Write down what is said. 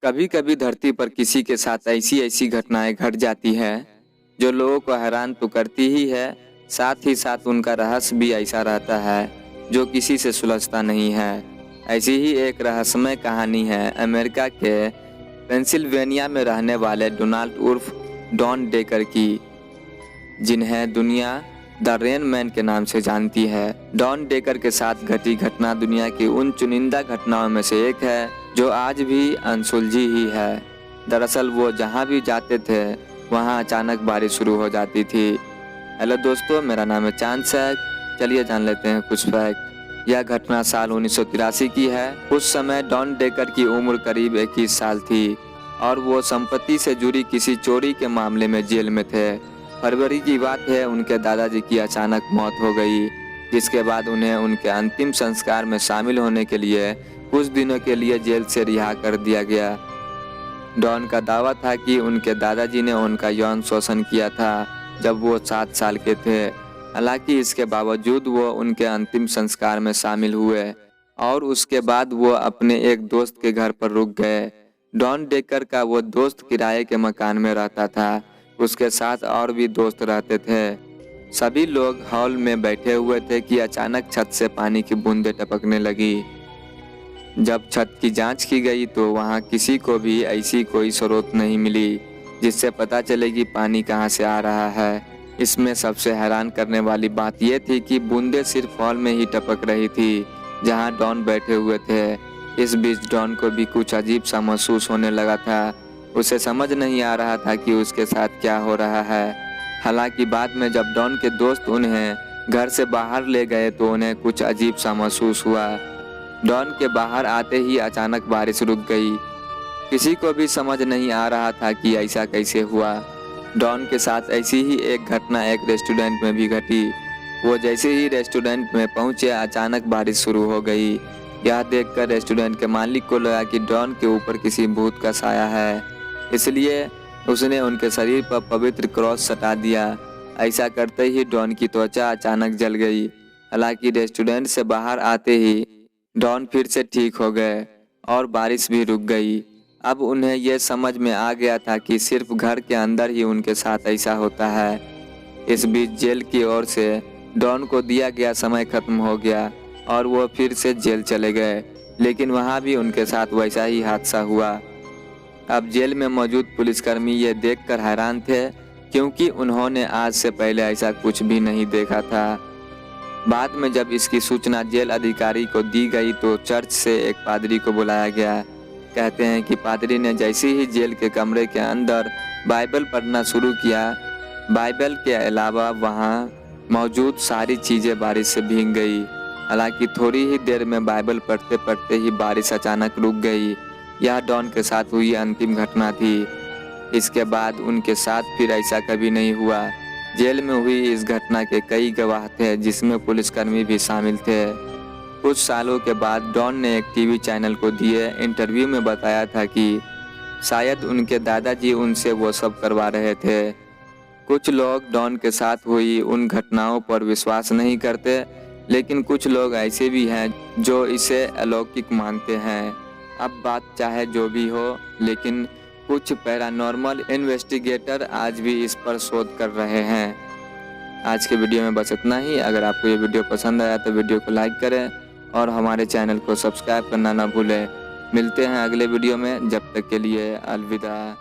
कभी कभी धरती पर किसी के साथ ऐसी ऐसी घटनाएं घट जाती है जो लोगों को हैरान तो करती ही है, साथ ही साथ उनका रहस्य भी ऐसा रहता है जो किसी से सुलझता नहीं है। ऐसी ही एक रहस्यमय कहानी है अमेरिका के पेंसिल्वेनिया में रहने वाले डोनाल्ड उर्फ डॉन डेकर की, जिन्हें दुनिया द रेन मैन के नाम से जानती है। डॉन डेकर के साथ घटी घटना दुनिया की उन चुनिंदा घटनाओं में से एक है जो आज भी अनसुलझी ही है। दरअसल वो जहाँ भी जाते थे वहाँ अचानक बारिश शुरू हो जाती थी। हेलो दोस्तों, मेरा नाम है चांद सैक। चलिए जान लेते हैं कुछ फैक्ट। यह घटना साल 1983 की है। उस समय डॉन डेकर की उम्र करीब 21 साल थी और वो संपत्ति से जुड़ी किसी चोरी के मामले में जेल में थे। फरवरी की बात है, उनके दादाजी की अचानक मौत हो गई, जिसके बाद उन्हें उनके अंतिम संस्कार में शामिल होने के लिए कुछ दिनों के लिए जेल से रिहा कर दिया गया। डॉन का दावा था कि उनके दादाजी ने उनका यौन शोषण किया था जब वो 7 साल के थे। हालांकि इसके बावजूद वो उनके अंतिम संस्कार में शामिल हुए और उसके बाद वो अपने एक दोस्त के घर पर रुक गए। डॉन डेकर का वो दोस्त किराए के मकान में रहता था। उसके साथ और भी दोस्त रहते थे। सभी लोग हॉल में बैठे हुए थे कि अचानक छत से पानी की बूंदें टपकने लगी। जब छत की जांच की गई तो वहां किसी को भी ऐसी कोई स्रोत नहीं मिली जिससे पता चले कि पानी कहां से आ रहा है। इसमें सबसे हैरान करने वाली बात यह थी कि बूंदें सिर्फ हॉल में ही टपक रही थी जहां डॉन बैठे हुए थे। इस बीच डॉन को भी कुछ अजीब सा महसूस होने लगा था। उसे समझ नहीं आ रहा था कि उसके साथ क्या हो रहा है। हालांकि बाद में जब डॉन के दोस्त उन्हें घर से बाहर ले गए तो उन्हें कुछ अजीब सा महसूस हुआ। डॉन के बाहर आते ही अचानक बारिश रुक गई। किसी को भी समझ नहीं आ रहा था कि ऐसा कैसे हुआ। डॉन के साथ ऐसी ही एक घटना एक रेस्टोरेंट में भी घटी। वो जैसे ही रेस्टोरेंट में पहुंचे अचानक बारिश शुरू हो गई। यह देखकर रेस्टोरेंट के मालिक को लगा कि डॉन के ऊपर किसी भूत का साया है, इसलिए उसने उनके शरीर पर पवित्र क्रॉस सटा दिया। ऐसा करते ही डॉन की त्वचा अचानक जल गई। हालांकि रेस्टोरेंट से बाहर आते ही डॉन फिर से ठीक हो गए और बारिश भी रुक गई। अब उन्हें यह समझ में आ गया था कि सिर्फ घर के अंदर ही उनके साथ ऐसा होता है। इस बीच जेल की ओर से डॉन को दिया गया समय खत्म हो गया और वो फिर से जेल चले गए, लेकिन वहाँ भी उनके साथ वैसा ही हादसा हुआ। अब जेल में मौजूद पुलिसकर्मी ये देखकर हैरान थे क्योंकि उन्होंने आज से पहले ऐसा कुछ भी नहीं देखा था। बाद में जब इसकी सूचना जेल अधिकारी को दी गई तो चर्च से एक पादरी को बुलाया गया। कहते हैं कि पादरी ने जैसे ही जेल के कमरे के अंदर बाइबल पढ़ना शुरू किया, बाइबल के अलावा वहाँ मौजूद सारी चीज़ें बारिश से भीग गई। हालांकि थोड़ी ही देर में बाइबल पढ़ते पढ़ते ही बारिश अचानक रुक गई। यह डॉन के साथ हुई अंतिम घटना थी। इसके बाद उनके साथ फिर ऐसा कभी नहीं हुआ। जेल में हुई इस घटना के कई गवाह थे, जिसमें पुलिसकर्मी भी शामिल थे। कुछ सालों के बाद डॉन ने एक टीवी चैनल को दिए इंटरव्यू में बताया था कि शायद उनके दादाजी उनसे वो सब करवा रहे थे। कुछ लोग डॉन के साथ हुई उन घटनाओं पर विश्वास नहीं करते, लेकिन कुछ लोग ऐसे भी हैं जो इसे अलौकिक मानते हैं। अब बात चाहे जो भी हो, लेकिन कुछ पैरानॉर्मल इन्वेस्टिगेटर आज भी इस पर शोध कर रहे हैं। आज के वीडियो में बस इतना ही। अगर आपको ये वीडियो पसंद आया तो वीडियो को लाइक करें और हमारे चैनल को सब्सक्राइब करना ना भूलें। मिलते हैं अगले वीडियो में, जब तक के लिए अलविदा।